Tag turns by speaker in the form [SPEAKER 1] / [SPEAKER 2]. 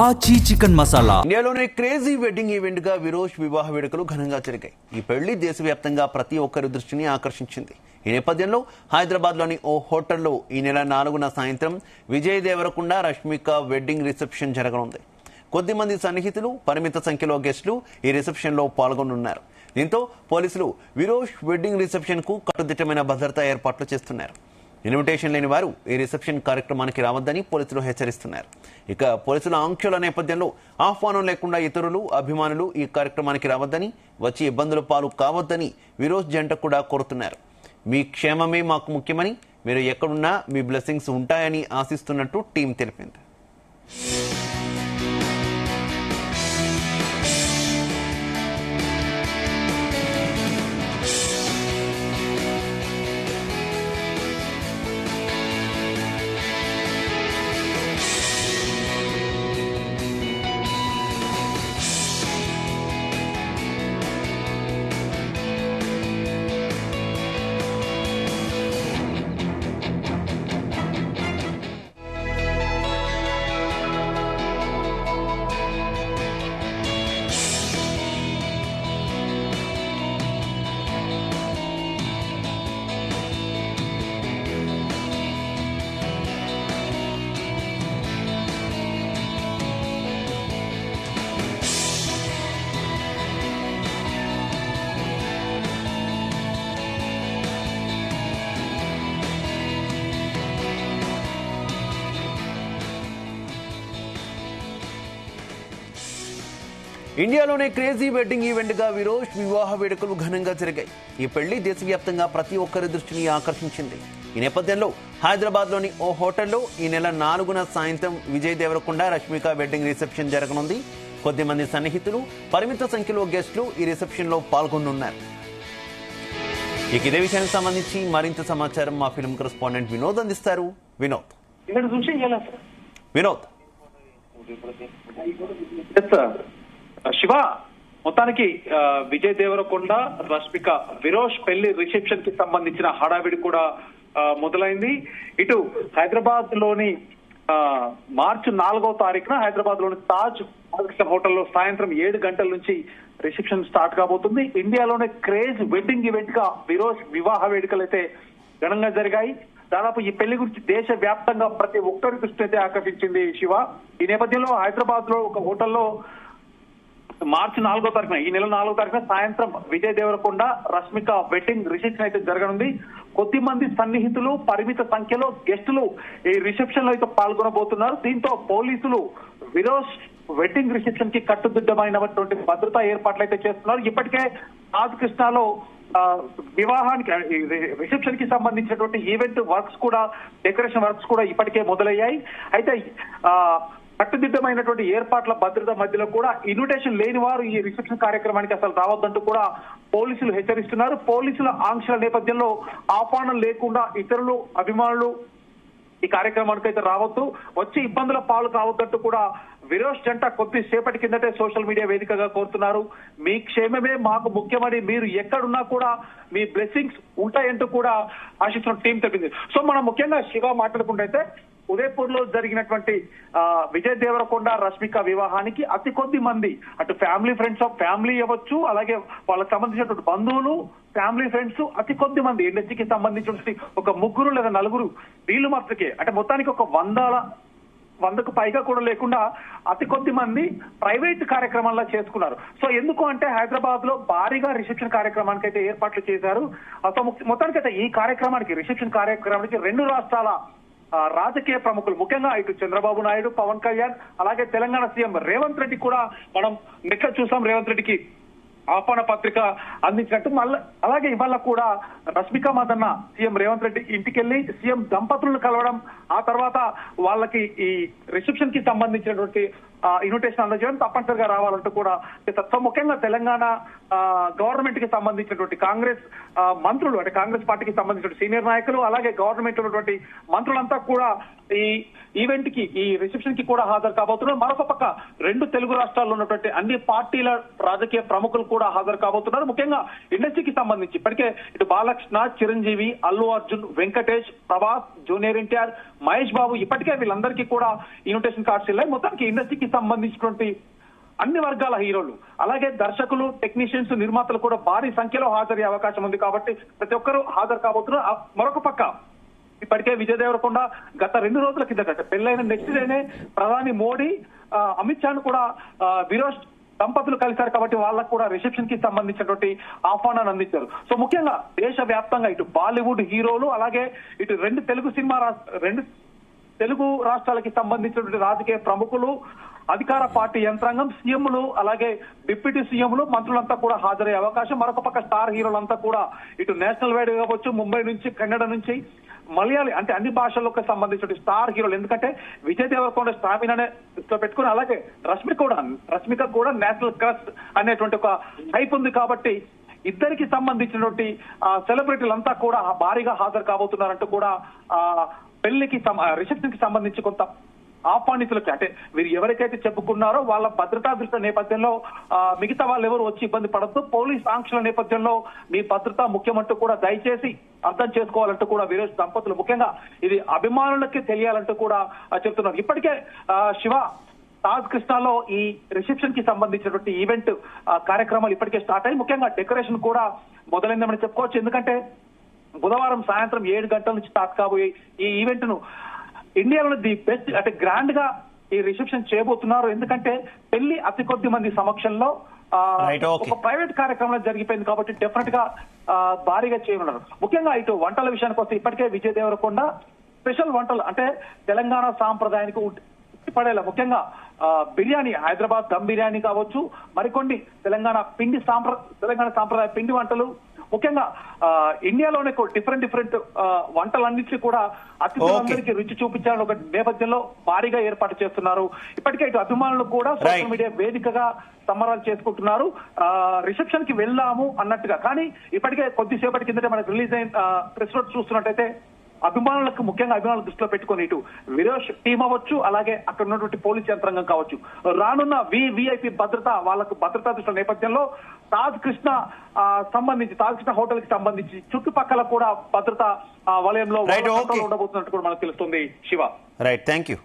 [SPEAKER 1] ఆచి చికెన్ మసాలా.
[SPEAKER 2] ఇండియాలోనే crazy wedding event గా విరోష్ వివాహ వేడుకలు ఘనంగా జరిగాయి. ఈ పెళ్లి దేశవ్యాప్తంగా ప్రతి ఒక్కరి దృష్టిని ఆకర్షించింది. ఈ నేపథ్యంలో హైదరాబాద్ లోని ఓ హోటల్లో ఈ నెల 4న సాయంత్రం విజయ్ దేవరకొండ రష్మిక వెడ్డింగ్ రిసెప్షన్ జరగనుంది. కొద్ది మంది సన్నిహితులు, పరిమిత సంఖ్యలో గెస్టులు ఈ రిసెప్షన్ లో పాల్గొనున్నారు. దీంతో పోలీసులు విరోష్ వెడ్డింగ్ రిసెప్షన్ కు కట్టుదిట్టమైన భద్రతా ఏర్పాట్లు చేస్తున్నారు. ఇన్విటేషన్ లేని వారు ఈ రిసెప్షన్ కార్యక్రమానికి రావద్దని పోలీసులు హెచ్చరిస్తున్నారు. ఇక పోలీసుల ఆంక్షల నేపథ్యంలో ఆహ్వానం లేకుండా ఇతరులు, అభిమానులు ఈ కార్యక్రమానికి రావద్దని, వచ్చి ఇబ్బందుల పాలు కావద్దని విరోష్ జంట కూడా కోరుతున్నారు. మీ క్షేమమే మాకు ముఖ్యమని, మీరు ఎక్కడున్నా మీ బ్లెస్సింగ్స్ ఉంటాయని ఆశిస్తున్నట్టు టీం తెలిపింది. ఇండియాలోనే క్రేజీ వెడ్డింగ్ ఈవెంట్ గా విరోష్ వివాహ వేడుకలు ఘనంగా జరిగాయి. ఈ పెళ్లి దేశవ్యాప్తంగా ప్రతి ఒక్కరి దృష్టిని ఆకర్షించింది. ఈ నేపథ్యంలో హైదరాబాద్ లోని ఓ హోటల్లో ఈ నెల 4న సాయంత్రం విజయ్ దేవరకొండ రష్మిక వెడ్డింగ్ రిసెప్షన్ జరగనుంది. కొద్ది మంది సన్నిహితులు, పరిమిత సంఖ్యలో గెస్టులు ఈ రిసెప్షన్ లో పాల్గొనున్నారు. ఇక ఇదే విషయానికి సంబంధించి మరింత సమాచారం మా ఫిల్మ్ కరెస్పాండెంట్ వినోద్ అందిస్తారు. వినోద్.
[SPEAKER 3] శివ, మొత్తానికి విజయ్ దేవరకొండ రష్మిక విరోష్ పెళ్లి రిసెప్షన్ కి సంబంధించిన హడావిడి కూడా మొదలైంది. ఇటు హైదరాబాద్ లోని మార్చి 4వ తారీఖున హైదరాబాద్ లోని తాజ్ హోటల్లో సాయంత్రం 7 గంటల నుంచి రిసెప్షన్ స్టార్ట్ కాబోతుంది. ఇండియాలోనే క్రేజ్ వెడ్డింగ్ ఈవెంట్ గా విరోష్ వివాహ వేడుకలు అయితే ఘనంగా జరిగాయి. దాదాపు ఈ పెళ్లి గురించి దేశ వ్యాప్తంగా ప్రతి ఒక్కరి దృష్టి అయితే ఆకర్షించింది శివ. ఈ నేపథ్యంలో హైదరాబాద్ లో ఒక హోటల్లో మార్చి 4వ తారీఖున, ఈ నెల 4వ తారీఖున సాయంత్రం విజయ్ దేవరకొండ రష్మిక వెడ్డింగ్ రిసెప్షన్ అయితే జరగనుంది. కొద్ది మంది సన్నిహితులు, పరిమిత సంఖ్యలో గెస్టులు ఈ రిసెప్షన్ లో అయితే పాల్గొనబోతున్నారు. దీంతో పోలీసులు విరోష్ వెడ్డింగ్ రిసెప్షన్ కి కట్టుదిట్టమైనటువంటి భద్రతా ఏర్పాట్లు అయితే చేస్తున్నారు. ఇప్పటికే తాజ్ కృష్ణాలో వివాహానికి రిసెప్షన్ కి సంబంధించినటువంటి ఈవెంట్ వర్క్స్ కూడా, డెకరేషన్ వర్క్స్ కూడా ఇప్పటికే మొదలయ్యాయి. అయితే కట్టుదిట్టమైనటువంటి ఏర్పాట్ల భద్రత మధ్యలో కూడా ఇన్విటేషన్ లేని వారు ఈ రిసెప్షన్ కార్యక్రమానికి అసలు రావద్దంటూ కూడా పోలీసులు హెచ్చరిస్తున్నారు. పోలీసుల ఆంక్షల నేపథ్యంలో ఆహ్వానం లేకుండా ఇతరులు, అభిమానులు ఈ కార్యక్రమానికి అయితే రావద్దు, వచ్చి ఇబ్బందుల పాలు కావద్దంటూ కూడా విరోష్ జంట కొద్దిసేపటి కిందటే సోషల్ మీడియా వేదికగా కోరుతున్నారు. మీ క్షేమమే మాకు ముఖ్యమని, మీరు ఎక్కడున్నా కూడా మీ బ్లెస్సింగ్స్ ఉంటాయంటూ కూడా ఆశిస్తున్న టీం తెలిపింది. సో మనం ముఖ్యంగా శివ మాట్లాడుకుంటే ఉదయపూర్ లో జరిగినటువంటి విజయ్ దేవరకొండ రష్మిక వివాహానికి అతి కొద్ది మంది, అటు ఫ్యామిలీ ఫ్రెండ్స్ ఆఫ్ ఫ్యామిలీ అవ్వచ్చు, అలాగే వాళ్ళకి సంబంధించినటువంటి బంధువులు, ఫ్యామిలీ ఫ్రెండ్స్, అతి కొద్ది మంది ఇండస్ట్రీకి సంబంధించినటువంటి ఒక 3 లేదా 4 వీళ్ళు మాత్రమే, అంటే మొత్తానికి ఒక 100కు పైగా కూడా లేకుండా అతి కొద్ది మంది ప్రైవేట్ కార్యక్రమాల్లో చేసుకున్నారు. సో ఎందుకు అంటే హైదరాబాద్ లో భారీగా రిసెప్షన్ కార్యక్రమానికి అయితే ఏర్పాట్లు చేశారు. సో మొత్తానికైతే ఈ కార్యక్రమానికి, రిసెప్షన్ కార్యక్రమానికి 2 రాష్ట్రాల రాజకీయ ప్రముఖులు, ముఖ్యంగా ఇటు చంద్రబాబు నాయుడు, పవన్ కళ్యాణ్, అలాగే తెలంగాణ సీఎం రేవంత్ రెడ్డి కూడా మనం నెట్లో చూసాం. రేవంత్ రెడ్డికి ఆహ్వాన పత్రిక అందించినట్టు అలాగే ఇవాళ కూడా రష్మిక మదన్న సీఎం రేవంత్ రెడ్డి ఇంటికెళ్లి సీఎం దంపతులను కలవడం, ఆ తర్వాత వాళ్ళకి ఈ రిసెప్షన్ కి సంబంధించినటువంటి ఇన్విటేషన్ అందజేయడం, తప్పనిసరిగా రావాలంటూ కూడా ముఖ్యంగా తెలంగాణ గవర్నమెంట్ కి సంబంధించినటువంటి కాంగ్రెస్ మంత్రులు, అంటే కాంగ్రెస్ పార్టీకి సంబంధించిన సీనియర్ నాయకులు, అలాగే గవర్నమెంట్ ఉన్నటువంటి మంత్రులంతా కూడా ఈ ఈవెంట్ కి, ఈ రిసెప్షన్ కి కూడా హాజరు కాబోతున్నారు. మరొక పక్క 2 తెలుగు రాష్ట్రాల్లో ఉన్నటువంటి అన్ని పార్టీల రాజకీయ ప్రముఖులు కూడా హాజరు కాబోతున్నారు. ముఖ్యంగా ఇండస్ట్రీకి సంబంధించి ఇప్పటికే ఇటు బాలకృష్ణ, చిరంజీవి, అల్లు అర్జున్, వెంకటేష్, ప్రభాస్, జూనియర్ ఎన్టీఆర్, మహేష్ బాబు ఇప్పటికే వీళ్ళందరికీ కూడా ఇన్విటేషన్ కార్డ్స్ వెళ్ళాయి. మొత్తానికి ఇండస్ట్రీకి సంబంధించినటువంటి అన్ని వర్గాల హీరోలు అలాగే దర్శకులు, టెక్నీషియన్స్, నిర్మాతలు కూడా భారీ సంఖ్యలో హాజరయ్యే అవకాశం ఉంది కాబట్టి ప్రతి ఒక్కరూ హాజరు కాబోతున్నారు. మరొక పక్క ఇప్పటికే విజయ్ దేవరకొండ గత 2 రోజుల కిందట పెళ్లైన నెక్స్ట్ డేనే ప్రధాని మోడీ, అమిత్ షాను కూడా విరోష్ దంపతులు కలిశారు కాబట్టి వాళ్ళకు కూడా రిసెప్షన్ కి సంబంధించినటువంటి ఆహ్వానాన్ని అందించారు. సో ముఖ్యంగా దేశవ్యాప్తంగా ఇటు బాలీవుడ్ హీరోలు అలాగే ఇటు 2 తెలుగు రాష్ట్రాలకి సంబంధించినటువంటి రాజకీయ ప్రముఖులు, అధికార పార్టీ యంత్రాంగం, సీఎంలు అలాగే డిప్యూటీ సీఎంలు, మంత్రులంతా కూడా హాజరయ్యే అవకాశం. మరొక పక్క స్టార్ హీరోలంతా కూడా ఇటు నేషనల్ వైడ్ కావచ్చు, ముంబై నుంచి, కన్నడ నుంచి, మలయాళీ అంటే అన్ని భాషలకు సంబంధించిన స్టార్ హీరోలు. ఎందుకంటే విజయ్ దేవరకొండ స్టామినానే పెట్టుకుని అలాగే రష్మిక కూడా నేషనల్ క్రష్ అనేటువంటి ఒక హైప్ ఉంది కాబట్టి ఇద్దరికి సంబంధించినటువంటి సెలబ్రిటీలంతా కూడా భారీగా హాజరు కాబోతున్నారంటూ కూడా పెళ్లికి రిసెప్షన్ కి సంబంధించి కొంత ఆహ్వానితులకి అంటే వీరు ఎవరికైతే చెప్పుకున్నారో వాళ్ళ భద్రతా దృష్టి నేపథ్యంలో మిగతా వాళ్ళు ఎవరు వచ్చి ఇబ్బంది పడద్దు, పోలీస్ ఆంక్షల నేపథ్యంలో మీ భద్రత ముఖ్యమంటూ కూడా దయచేసి అర్థం చేసుకోవాలంటూ కూడా విరోష్ దంపతులు ముఖ్యంగా ఇది అభిమానులకి తెలియాలంటూ కూడా చెప్తున్నారు. ఇప్పటికే శివ తాజ్ కృష్ణాలో ఈ రిసెప్షన్ కి సంబంధించినటువంటి ఈవెంట్ కార్యక్రమాలు ఇప్పటికే స్టార్ట్ అయ్యి ముఖ్యంగా డెకరేషన్ కూడా మొదలైందని చెప్పుకోవచ్చు. ఎందుకంటే బుధవారం సాయంత్రం 7 గంటల నుంచి స్టార్ట్ కాబోయే ఈ ఈవెంట్ ను ఇండియాలో ది బెస్ట్ అంటే గ్రాండ్ గా ఈ రిసెప్షన్ చేయబోతున్నారు. ఎందుకంటే పెళ్లి అతి కొద్ది మంది సమక్షంలో ఒక ప్రైవేట్ కార్యక్రమం జరిగిపోయింది కాబట్టి డెఫినెట్ గా భారీగా చేయనున్నారు. ముఖ్యంగా ఇటు వంటల విషయానికి వస్తే ఇప్పటికే విజయ్ దేవరకొండ స్పెషల్ వంటలు అంటే తెలంగాణ సాంప్రదాయానికి పడేలా ముఖ్యంగా బిర్యానీ, హైదరాబాద్ దమ్ బిర్యానీ కావచ్చు, మరికొన్ని తెలంగాణ సాంప్రదాయ పిండి వంటలు, ముఖ్యంగా ఇండియాలోనే డిఫరెంట్ వంటలన్నింటినీ కూడా అతిథులందరికీ రుచి చూపించాలని ఒక నేపథ్యంలో భారీగా ఏర్పాటు చేస్తున్నారు. ఇప్పటికే ఇటు అభిమానులు కూడా సోషల్ మీడియా వేదికగా సంబరాలు చేసుకుంటున్నారు. రిసెప్షన్ కి వెళ్దాము అన్నట్టుగా, కానీ ఇప్పటికే కొద్దిసేపటి కిందటే మనకు రిలీజ్ అయిన ప్రెస్ నోట్ చూస్తున్నట్టయితే అభిమానులకు ముఖ్యంగా అభిమానులు దృష్టిలో పెట్టుకుని ఇటు విరోష్ టీం అవ్వచ్చు అలాగే అక్కడ ఉన్నటువంటి పోలీస్ యంత్రాంగం కావచ్చు రానున్న విఐపి భద్రత వాళ్ళకు భద్రతా దృష్టి నేపథ్యంలో తాజ్ కృష్ణ హోటల్ కి సంబంధించి చుట్టుపక్కల కూడా భద్రతా వలయంలో ఉండబోతున్నట్టు కూడా మనకు తెలుస్తుంది. Shiva,
[SPEAKER 2] right, thank you.